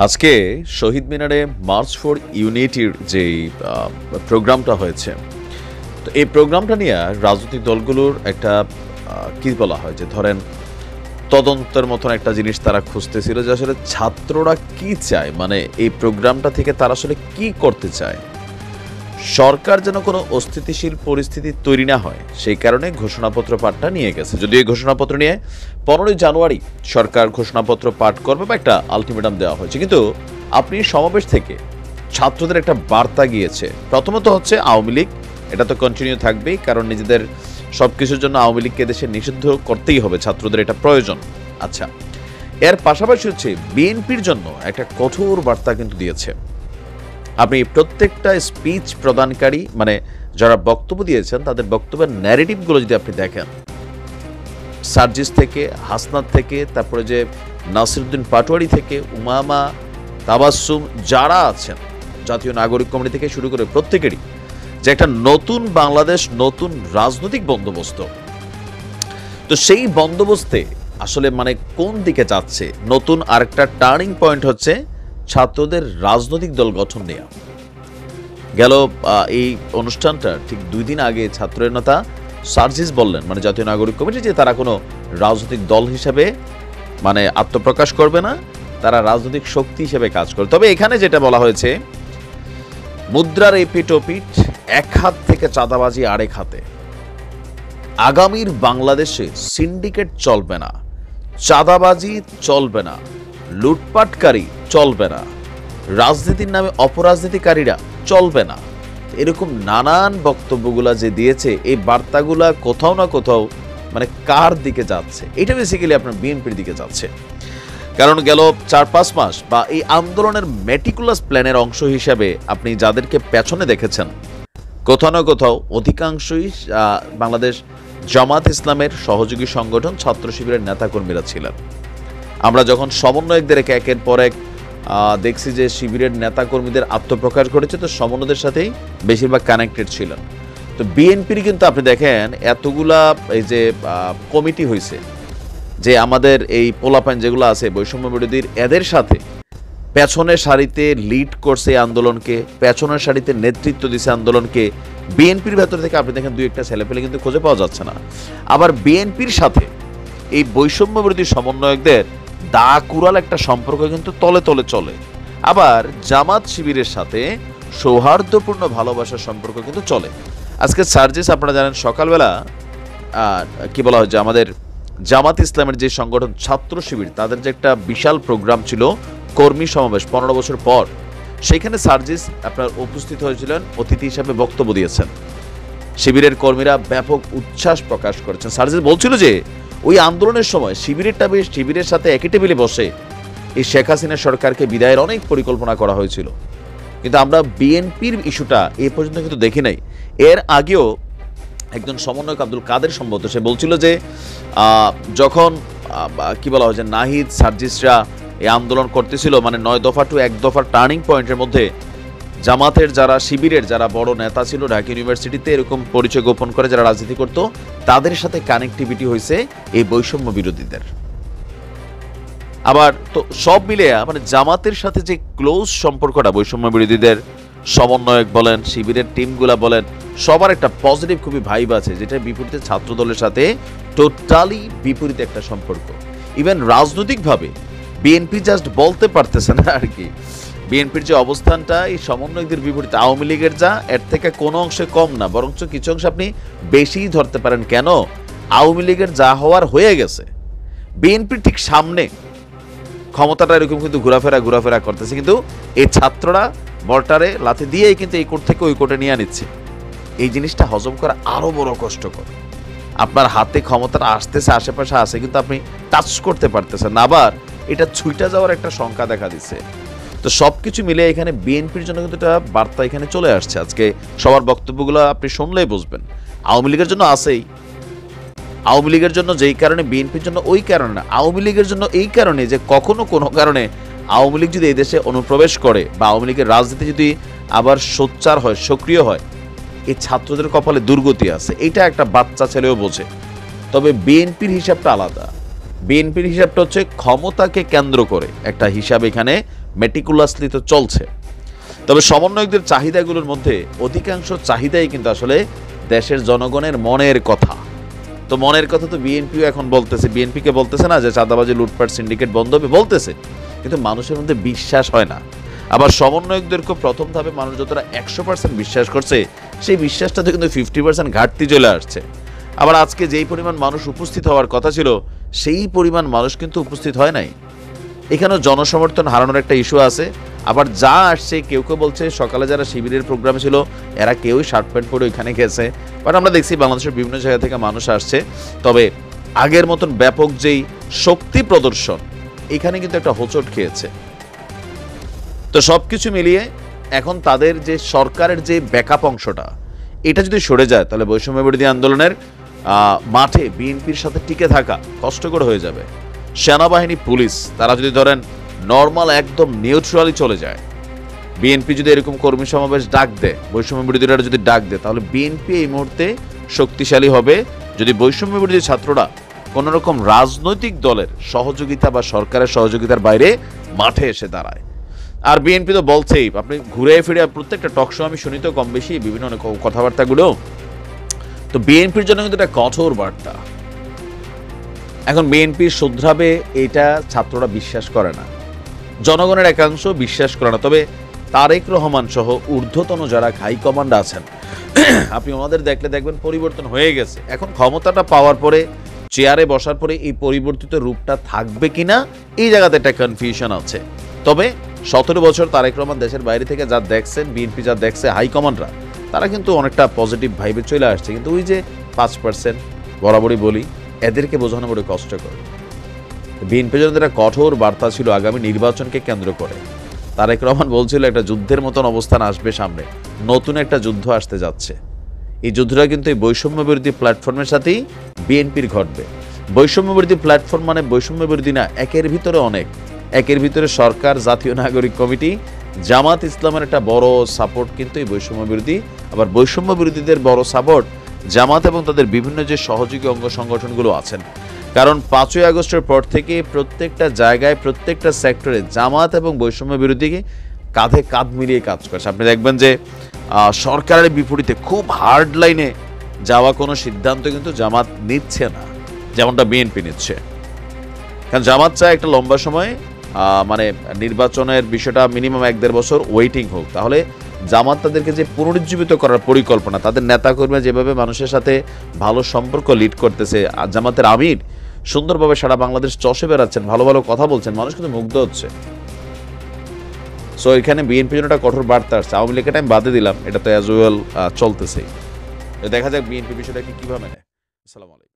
আজকে শহীদ মিনারে March for ইউনিটির যে প্রোগ্রামটা হয়েছে, তো এই প্রোগ্রামটা নিয়ে রাজনৈতিক দলগুলোর একটা কি বলা হয় যে ধরেন তদন্তের মতন একটা জিনিস তারা খুঁজতেছিল যে আসলে ছাত্ররা কি চায়, মানে এই প্রোগ্রামটা থেকে তারা আসলে কি করতে চায়। সরকার যেন কোনো অস্থিতিশীল পরিস্থিতি তৈরি না হয় সেই কারণে ঘোষণাপত্র পাঠটা নিয়ে গেছে। যদিও এই ঘোষণাপত্র নিয়ে 15ই জানুয়ারি সরকার ঘোষণাপত্র পাঠ করবে বা একটা আলটিমেটাম দেওয়া হয়েছে, কিন্তু আপনি সমাবেশ থেকে ছাত্রদের একটা বার্তা গিয়েছে। প্রথমত হচ্ছে আওয়ামী লীগ, এটা তো কন্টিনিউ থাকবেই, কারণ নিজেদের সব কিছুর জন্য আওয়ামী লীগকে দেশে নিষিদ্ধ করতেই হবে, ছাত্রদের এটা প্রয়োজন। আচ্ছা, এর পাশাপাশি হচ্ছে বিএনপির জন্য একটা কঠোর বার্তা কিন্তু দিয়েছে। আপনি প্রত্যেকটা স্পিচ প্রদানকারী মানে যারা বক্তব্য দিয়েছেন তাদের বক্তব্যের ন্যারেটিভগুলো যদি আপনি দেখেন, সার্জিস থেকে, হাসনাত থেকে, তারপরে যে নাসিরউদ্দিন পাটোয়ারি থেকে, উমামা, তাবাসসুম, যারা আছেন জাতীয় নাগরিক কমিটি থেকে শুরু করে প্রত্যেকেরই যে একটা নতুন বাংলাদেশ, নতুন রাজনৈতিক বন্দোবস্ত। তো সেই বন্দোবস্তে আসলে মানে কোন দিকে যাচ্ছে, নতুন আরেকটা টার্নিং পয়েন্ট হচ্ছে ছাত্রদের রাজনৈতিক দল গঠন নেওয়া। গেল এই অনুষ্ঠানটা ঠিক 2 দিন আগে ছাত্রের নেতা সার্জিস বললেন, মানে জাতীয় নাগরিক কমিটি, যে তারা কোনো রাজনৈতিক দল হিসেবে মানে আত্মপ্রকাশ করবে না, তারা রাজনৈতিক শক্তি হিসেবে কাজ করে। তবে এখানে যেটা বলা হয়েছে, মুদ্রার এপিঠ ওপিঠ, এক হাত থেকে চাঁদাবাজি আরেক হাতে। আগামীর বাংলাদেশে সিন্ডিকেট চলবে না, চাঁদাবাজি চলবে না, লুটপাটকারী চলবে না, রাজনীতির নামে অপরাজনীতিকারীরা চলবে না। এরকম নানান বক্তব্যগুলা যে দিয়েছে, এই বার্তাগুলা কোথাও না কোথাও মানে কার দিকে যাচ্ছে, এটা বেসিক্যালি আপনার বিএনপির দিকে যাচ্ছে। কারণ গেল 4-5 মাস বা এই আন্দোলনের মেটিকুলাস প্ল্যানের অংশ হিসাবে আপনি যাদেরকে পেছনে দেখেছেন, কোথাও না কোথাও অধিকাংশই বাংলাদেশ জামাত ইসলামের সহযোগী সংগঠন ছাত্র শিবিরের নেতাকর্মীরা ছিলেন। আমরা যখন সমন্বয়কদের একের পর এক দেখছি যে শিবিরের নেতাকর্মীদের আত্মপ্রকাশ ঘটেছে, তো সমন্বয়দের সাথেই বেশিরভাগ কানেক্টেড ছিলেন। তো বিএনপির কিন্তু আপনি দেখেন এতগুলা এই যে কমিটি হয়েছে, যে আমাদের এই পোলাপান যেগুলো আছে বৈষম্য বিরোধীর, এদের সাথে পেছনের সারিতে লিড করছে আন্দোলনকে, পেছনের সারিতে নেতৃত্ব দিছে আন্দোলনকে। বিএনপির ভেতর থেকে আপনি দেখেন 2-1টা ছেলেপেলে কিন্তু খুঁজে পাওয়া যাচ্ছে না। আবার বিএনপির সাথে এই বৈষম্য বিরোধী সমন্বয়কদের দা কুড়াল একটা সম্পর্ক কিন্তু তলে তলে চলে। আবার জামাত শিবিরের সাথে সৌহার্দ্যপূর্ণ ভালোবাসার সম্পর্ক কিন্তু চলে। আজকে সার্জিস আপনারা জানেন সকালবেলা কি বলা হয় যে আমাদের জামাত ইসলামের যে সংগঠন ছাত্র শিবির, তাদের যে একটা বিশাল প্রোগ্রাম ছিল কর্মী সমাবেশ 15 বছর পর, সেখানে সার্জিস আপনার উপস্থিত হয়েছিলেন, অতিথি হিসাবে বক্তব্য দিয়েছেন। শিবিরের কর্মীরা ব্যাপক উচ্ছ্বাস প্রকাশ করেছেন। সার্জিস বলছিল যে ওই আন্দোলনের সময় শিবিরের সাথে একই টেবিলে বসে এই শেখ হাসিনা সরকারকে বিদায়ের অনেক পরিকল্পনা করা হয়েছিল, কিন্তু আমরা বিএনপির ইস্যুটা এ পর্যন্ত কিন্তু দেখি নাই। এর আগেও একজন সমন্বয়ক আব্দুল কাদের সম্ভবত সে বলছিল যে যখন কি বলা হয় যে নাহিদ সার্জিসরা এই আন্দোলন করতেছিল, মানে 9 দফা টু 1 দফার টার্নিং পয়েন্টের মধ্যে জামাতের যারা শিবিরের যারা বড় নেতা ছিল ঢাকা ইউনিভার্সিটিতে এরকম পরিচয় গোপন করে যারা রাজনীতি করত, তাদের সাথে কানেক্টিভিটি হয়েছে এই বৈষম্য বিরোধীদের। আবার তো সব মিলে মানে জামাতের সাথে যে ক্লোজ সম্পর্কটা বৈষম্য বিরোধীদের সমন্বয়ক বলেন, শিবিরের টিমগুলা বলেন, সবার একটা পজিটিভ খুবই ভাইব আছে, যেটা বিপরীতে ছাত্র দলের সাথে টোটালি বিপরীত একটা সম্পর্ক। ইভেন রাজনৈতিকভাবে বিএনপি জাস্ট বলতে পারতেছে না আর কি, বিএনপির যে অবস্থানটা এই সমন্বয়কদের বিপরীতে আওয়ামী লীগের যা এর থেকে কোনো অংশে কম না, বরঞ্চ কিছু অংশে আপনি বেশিই ধরতে পারেন। কেন? আওয়ামী লীগের যা হওয়ার হয়ে গেছে, বিএনপির ঠিক সামনে ক্ষমতাটা এরকম কিন্তু ঘোরাফেরা করতেছে, কিন্তু এই ছাত্ররা বলটারে লাথি দিয়েই কিন্তু এই কোর্ট থেকে ওই কোর্টে নিয়ে নিচ্ছে। এই জিনিসটা হজম করা আরো বড় কষ্টকর। আপনার হাতে ক্ষমতাটা আসতেছে, আশেপাশে আছে, কিন্তু আপনি টাচ করতে পারতেছেন না, আবার এটা ছুইটা যাওয়ার একটা শঙ্কা দেখা দিচ্ছে। তো সবকিছু মিলে এখানে বিএনপির জন্য কিন্তু একটা বার্তা এখানে চলে আসছে। আজকে সবার বক্তব্যগুলো আপনি শুনলেই বুঝবেন। আওয়ামী লীগের জন্য আছেই, আওয়ামী লীগের জন্য যেই কারণে, বিএনপির জন্য ওই কারণে না। আওয়ামী লীগের জন্য এই কারণে যে কখনো কোনো কারণে আওয়ামী লীগ যদি এই দেশে অনুপ্রবেশ করে বা আওয়ামী লীগের রাজনীতি যদি আবার সোচ্চার হয়, সক্রিয় হয়, এই ছাত্রদের কপালে দুর্গতি আছে, এটা একটা বাচ্চা ছেলেও বোঝে। তবে বিএনপির হিসাবটা আলাদা। বিএনপির হিসাবটা হচ্ছে ক্ষমতাকে কেন্দ্র করে একটা হিসাব এখানে মেটিকুলাসলি তো চলছে। তবে সমন্বয়কদের চাহিদাগুলোর মধ্যে অধিকাংশ চাহিদাই কিন্তু আসলে দেশের জনগণের মনের কথা। তো মনের কথা তো বিএনপিও এখন বলতেছে, বিএনপিকে বলতেছে না যে চাঁদাবাজি লুটপাট সিন্ডিকেট বন্ধ হবে, বলতেছে, কিন্তু মানুষের মধ্যে বিশ্বাস হয় না। আবার সমন্বয়কদেরকে প্রথম ধাপে মানুষ যতটা 100% বিশ্বাস করছে, সেই বিশ্বাসটাতে কিন্তু 50% ঘাটতি চলে আসছে। আবার আজকে যেই পরিমাণ মানুষ উপস্থিত হওয়ার কথা ছিল, সেই পরিমাণ মানুষ কিন্তু উপস্থিত হয় নাই। এখানেও জনসমর্থন হারানোর একটা ইস্যু আছে। আবার যা আসছে, কেউ কেউ বলছে সকালে যারা শিবিরের প্রোগ্রামে ছিল এরা কেউই শার্ট প্যান্ট পরে ওইখানে গেছে, বাট আমরা দেখছি বাংলাদেশের বিভিন্ন জায়গা থেকে মানুষ আসছে। তবে আগের মতন ব্যাপক যেই শক্তি প্রদর্শন, এখানে কিন্তু একটা হোঁচট খেয়েছে। তো সবকিছু মিলিয়ে এখন তাদের যে সরকারের যে ব্যাকআপ অংশটা, এটা যদি সরে যায় তাহলে বৈষম্য বিরোধী আন্দোলনের মাঠে বিএনপির সাথে টিকে থাকা কষ্টকর হয়ে যাবে। সেনাবাহিনী, পুলিশ তারা যদি ধরেন নর্মাল একদম নিউট্রালি চলে যায়, বিএনপি যদি এরকম কর্মী সমাবেশ ডাক দেয়, বৈষম্য বিরোধীরা যদি ডাক দেয়, তাহলে বিএনপি এই মুহূর্তে শক্তিশালী হবে যদি বৈষম্য বিরোধী ছাত্ররা কোনো রকম রাজনৈতিক দলের সহযোগিতা বা সরকারের সহযোগিতার বাইরে মাঠে এসে দাঁড়ায়। আর বিএনপি তো বলছেই, আপনি ঘুরে ফিরে প্রত্যেকটা টক শো আমি শুনি তো কম বেশি বিভিন্ন কথাবার্তাগুলো, তো বিএনপির জন্য কিন্তু একটা কঠোর বার্তা। এখন বিএনপি শুধরাবে এটা ছাত্ররা বিশ্বাস করে না, জনগণের একাংশ বিশ্বাস করে না। তবে তারেক রহমান সহ ঊর্ধ্বতন যারা হাইকমান্ড আছেন, আপনি ওনাদের দেখলে দেখবেন পরিবর্তন হয়ে গেছে। এখন ক্ষমতাটা পাওয়ার পরে, চেয়ারে বসার পরে এই পরিবর্তিত রূপটা থাকবে কিনা, এই জায়গাতে একটা কনফিউশন আছে। তবে 17 বছর তারেক রহমান দেশের বাইরে থেকে যা দেখছেন, বিএনপি যা দেখছে, হাইকমান্ডরা তারা কিন্তু অনেকটা পজিটিভ ভাইবে চলে আসছে। কিন্তু ওই যে 5% বরাবরই বলি, এদেরকে বোঝানো বড় কষ্টকর। বিএনপি জন্য একটা কঠোর বার্তা ছিল আগামী নির্বাচনকে কেন্দ্র করে। তারেক রহমান বলছিল একটা যুদ্ধের মতন অবস্থান আসবে সামনে, নতুন একটা যুদ্ধ আসতে যাচ্ছে। এই যুদ্ধটা কিন্তু এই বৈষম্য বিরোধী প্ল্যাটফর্মের সাথেই বিএনপির ঘটবে। বৈষম্য বিরোধী প্ল্যাটফর্ম মানে বৈষম্য বিরোধী না, একের ভিতরে অনেক। একের ভিতরে সরকার, জাতীয় নাগরিক কমিটি, জামাত ইসলামের একটা বড় সাপোর্ট কিন্তু এই বৈষম্য বিরোধী। আবার বৈষম্য বিরোধীদের বড় সাপোর্ট জামাত এবং তাদের বিভিন্ন যে সহযোগী অঙ্গ সংগঠনগুলো আছেন। কারণ 5ই আগস্টের পর থেকে প্রত্যেকটা জায়গায়, প্রত্যেকটা সেক্টরে জামাত এবং বৈষম্য বিরোধীকে কাঁধে কাঁধ মিলিয়ে কাজ করছে। আপনি দেখবেন যে সরকারের বিপরীতে খুব হার্ড লাইনে যাওয়া কোনো সিদ্ধান্ত কিন্তু জামাত নিচ্ছে না, যেমনটা বিএনপি নিচ্ছে। কারণ জামাত চায় একটা লম্বা সময় মানে নির্বাচনের বিষয়টা মিনিমাম 1-1.5 বছর ওয়েটিং হোক, তাহলে জামাত তাদেরকে যে পুনরুজ্জীবিত করার পরিকল্পনা, তাদের নেতাকর্মী যেভাবে মানুষের সাথে ভালো সম্পর্ক লিড করতেছে, জামাতের আমির সুন্দরভাবে সারা বাংলাদেশ চষে বেড়াচ্ছেন, ভালো ভালো কথা বলছেন, মানুষ কিন্তু মুগ্ধ হচ্ছে। সো এখানে বিএনপির জন্য একটা কঠোর বার্তা আসছে। আওয়ামী লীগের টাইম বাদে দিলাম, এটা তো অ্যাজ ওয়েল চলতেছেই। দেখা যাক বিএনপি বিষয়টাকে কিভাবে নেয়। আসসালামু আলাইকুম।